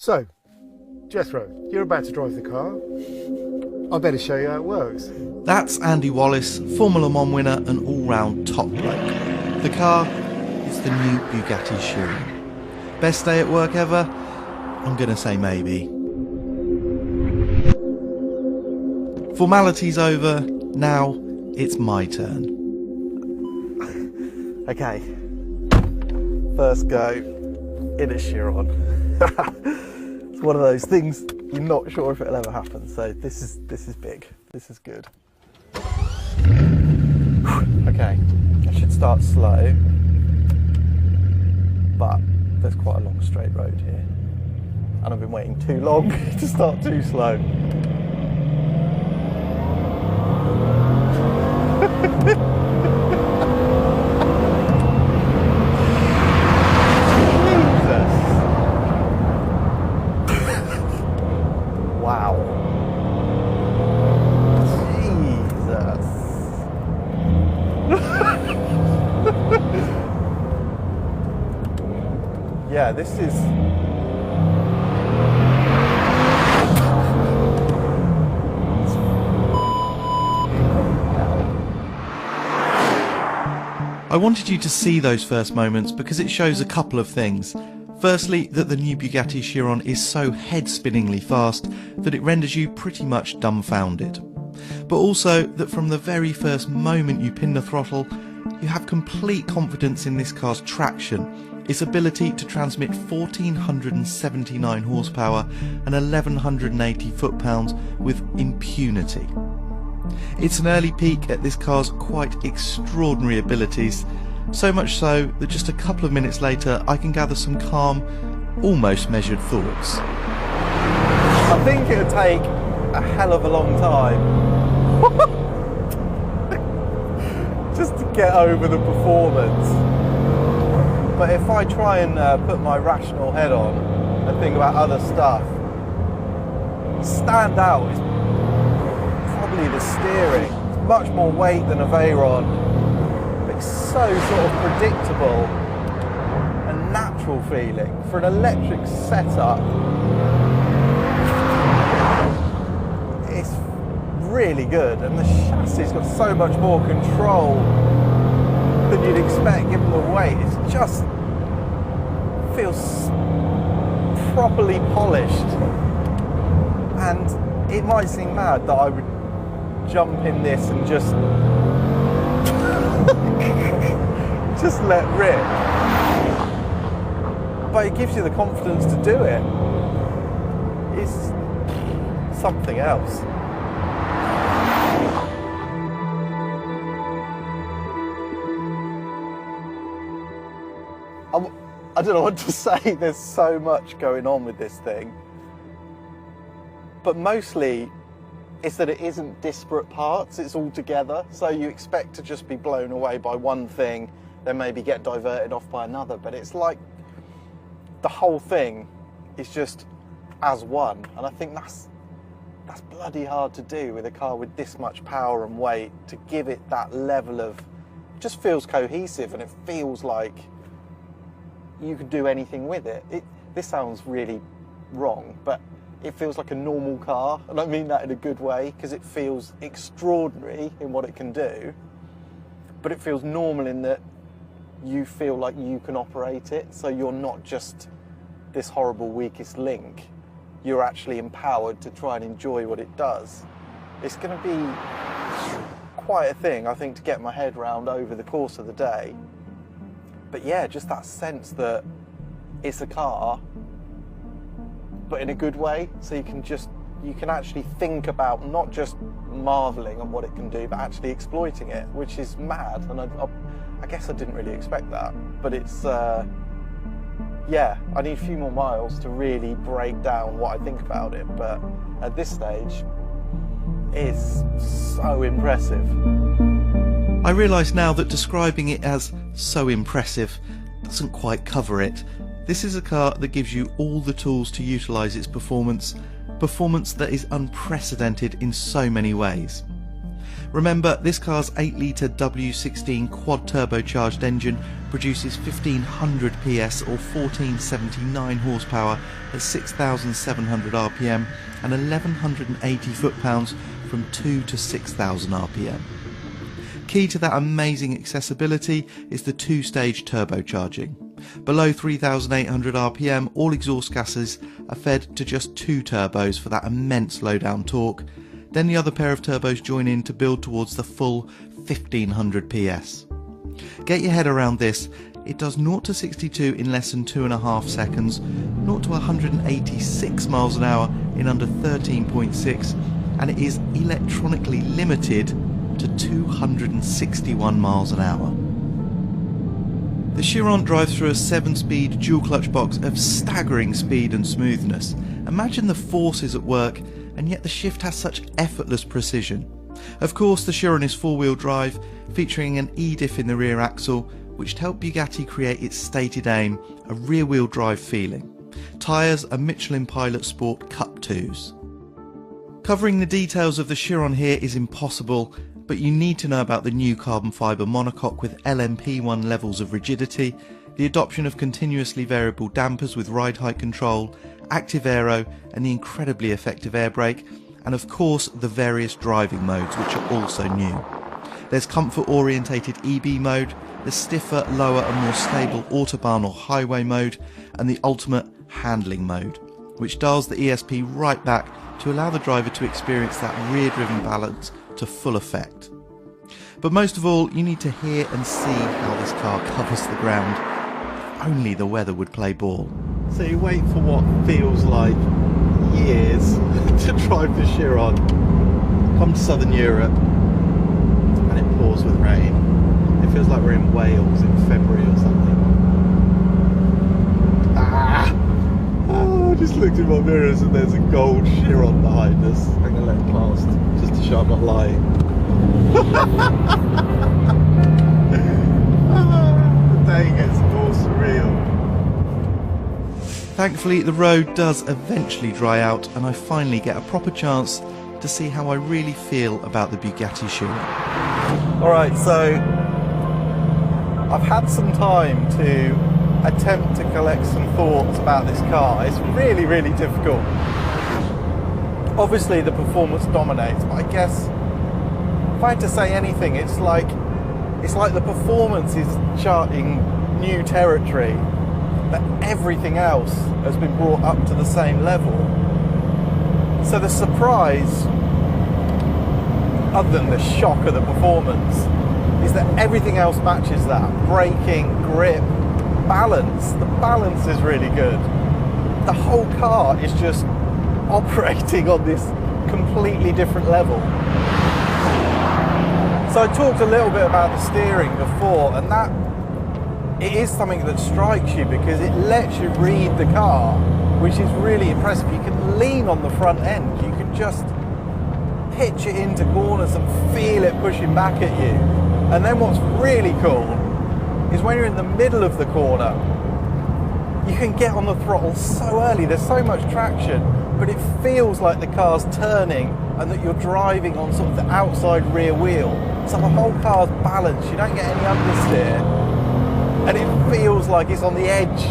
So, Jethro, you're about to drive the car. I better show you how it works. That's Andy Wallace, Formula 1 winner and all-round top bloke. The car is the new Bugatti Chiron. Best day at work ever? I'm gonna say maybe. Formalities over, now it's my turn. Okay, first go in a Chiron. It's one of those things you're not sure if it'll ever happen, so this is big, this is good. Okay, I should start slow, but there's quite a long straight road here, and I've been waiting too long to start too slow. Wow. Jesus. Yeah, this is... I wanted you to see those first moments because it shows a couple of things. Firstly, that the new Bugatti Chiron is so head-spinningly fast that it renders you pretty much dumbfounded. But also that from the very first moment you pin the throttle, you have complete confidence in this car's traction, its ability to transmit 1479 horsepower and 1180 foot-pounds with impunity. It's an early peek at this car's quite extraordinary abilities, so much so that just a couple of minutes later I can gather some calm, almost measured thoughts. I think it would take a hell of a long time just to get over the performance. But if I try and put my rational head on and think about other stuff, stand out is probably the steering. It's much more weight than a Veyron. It's so sort of predictable and natural feeling for an electric setup. It's really good, and the chassis's got so much more control than you'd expect given the weight. It just feels properly polished, and it might seem mad that I would jump in this and just let rip, but it gives you the confidence to do it. It's something else. I don't know what to say. There's so much going on with this thing, but mostly it's that it isn't disparate parts, it's all together. So you expect to just be blown away by one thing, then maybe get diverted off by another, but it's like the whole thing is just as one. And I think that's bloody hard to do with a car with this much power and weight, to give it that level of, it just feels cohesive, and it feels like you could do anything with it. This sounds really wrong, but it feels like a normal car, and I mean that in a good way, because it feels extraordinary in what it can do, but it feels normal in that you feel like you can operate it, so you're not just this horrible weakest link. You're actually empowered to try and enjoy what it does. It's going to be quite a thing, I think, to get my head round over the course of the day. But yeah, just that sense that it's a car, but in a good way, so you can actually think about not just marvelling on what it can do, but actually exploiting it, which is mad. And I guess I didn't really expect that, but it's yeah, I need a few more miles to really break down what I think about it, but at this stage it's so impressive. I realise now that describing it as so impressive doesn't quite cover it. This is a car that gives you all the tools to utilise its performance that is unprecedented in so many ways. Remember, this car's 8-litre W16 quad turbocharged engine produces 1500 PS or 1479 horsepower at 6,700 RPM and 1180 foot-pounds from 2 to 6,000 RPM. Key to that amazing accessibility is the two-stage turbocharging. Below 3,800 RPM, all exhaust gases are fed to just two turbos for that immense low-down torque. Then the other pair of turbos join in to build towards the full 1500 PS. Get your head around this. It does 0 to 62 in less than 2.5 seconds, 0 to 186 miles an hour in under 13.6, and it is electronically limited to 261 miles an hour. The Chiron drives through a 7-speed dual-clutch box of staggering speed and smoothness. Imagine the forces at work, and yet the shift has such effortless precision. Of course, the Chiron is 4-wheel drive, featuring an E-diff in the rear axle, which helped Bugatti create its stated aim, a rear-wheel drive feeling. Tyres are Michelin Pilot Sport Cup 2s. Covering the details of the Chiron here is impossible, but you need to know about the new carbon fibre monocoque with LMP1 levels of rigidity, the adoption of continuously variable dampers with ride height control, active aero and the incredibly effective air brake, and of course the various driving modes which are also new. There's comfort orientated EB mode, the stiffer, lower and more stable Autobahn or highway mode, and the ultimate handling mode, which dials the ESP right back to allow the driver to experience that rear driven balance to full effect. But most of all, you need to hear and see how this car covers the ground. If only the weather would play ball. So you wait for what feels like years to drive the Chiron, come to southern Europe, and it pours with rain. It feels like we're in Wales in February or something. I just looked in my mirrors and there's a gold Chiron behind us. I'm going to let it past, just to show I'm not lying. The day gets more surreal. Thankfully, the road does eventually dry out and I finally get a proper chance to see how I really feel about the Bugatti Chiron. Alright, so I've had some time to attempt to collect some thoughts about this car. It's really, really difficult. Obviously the performance dominates, but I guess if I had to say anything, it's like the performance is charting new territory, but everything else has been brought up to the same level. So the surprise, other than the shock of the performance, is that everything else matches that. Braking, grip, balance. The balance is really good. The whole car is just operating on this completely different level. So I talked a little bit about the steering before, and that it is something that strikes you because it lets you read the car, which is really impressive. You can lean on the front end, you can just pitch it into corners and feel it pushing back at you. And then what's really cool is when you're in the middle of the corner, you can get on the throttle so early, there's so much traction, but it feels like the car's turning and that you're driving on sort of the outside rear wheel. So the whole car's balanced, you don't get any understeer, and it feels like it's on the edge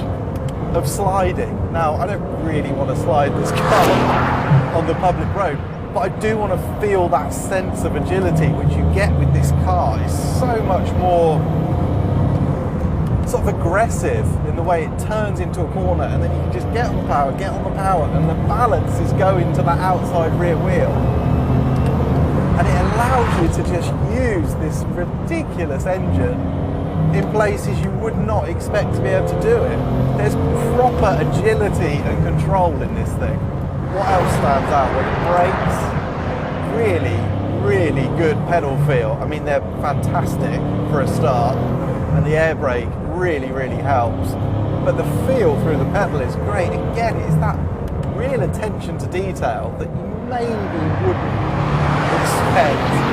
of sliding. Now, I don't really want to slide this car on the public road, but I do want to feel that sense of agility which you get with this car. It's so much more sort of aggressive in the way it turns into a corner, and then you can just get on the power, and the balance is going to that outside rear wheel. And it allows you to just use this ridiculous engine in places you would not expect to be able to do it. There's proper agility and control in this thing. What else stands out? Well, the brakes, really, really good pedal feel. I mean, they're fantastic for a start, and the air brake really, really helps. But the feel through the pedal is great. Again, it's that real attention to detail that you maybe wouldn't expect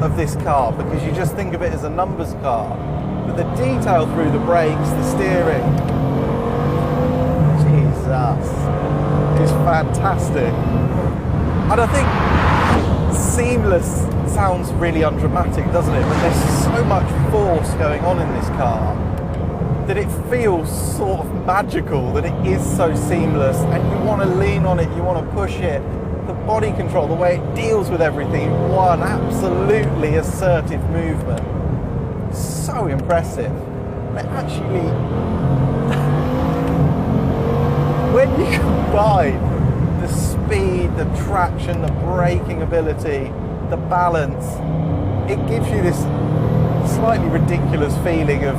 of this car, because you just think of it as a numbers car. But the detail through the brakes, the steering, Jesus, is fantastic. And I think Seamless sounds really undramatic, doesn't it? But there's so much force going on in this car that it feels sort of magical, that it is so seamless, and you want to lean on it, you want to push it. The body control, the way it deals with everything in one absolutely assertive movement. So impressive. And it actually, when you combine the speed, the traction, the braking ability, the balance, it gives you this slightly ridiculous feeling of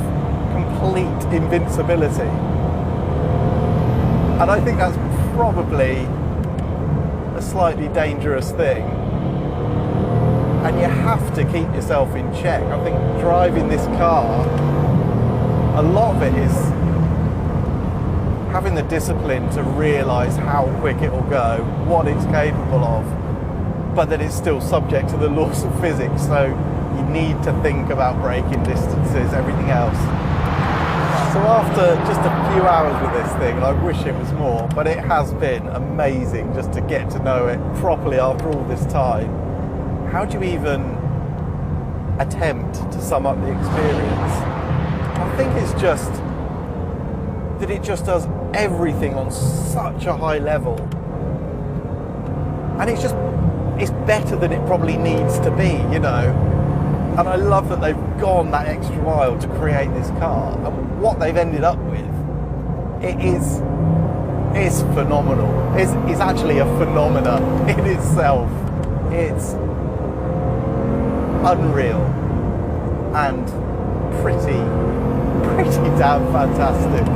complete invincibility. And I think that's probably a slightly dangerous thing. And you have to keep yourself in check. I think driving this car, a lot of it is having the discipline to realise how quick it will go, what it's capable of, but that it's still subject to the laws of physics, so you need to think about braking distances, everything else. So after just a few hours with this thing, and I wish it was more, but it has been amazing just to get to know it properly after all this time. How do you even attempt to sum up the experience? I think it's just that it just does everything on such a high level. And it's better than it probably needs to be, you know. And I love that they've gone that extra mile to create this car. And what they've ended up with, it's phenomenal. It's actually a phenomena in itself. It's unreal and pretty damn fantastic.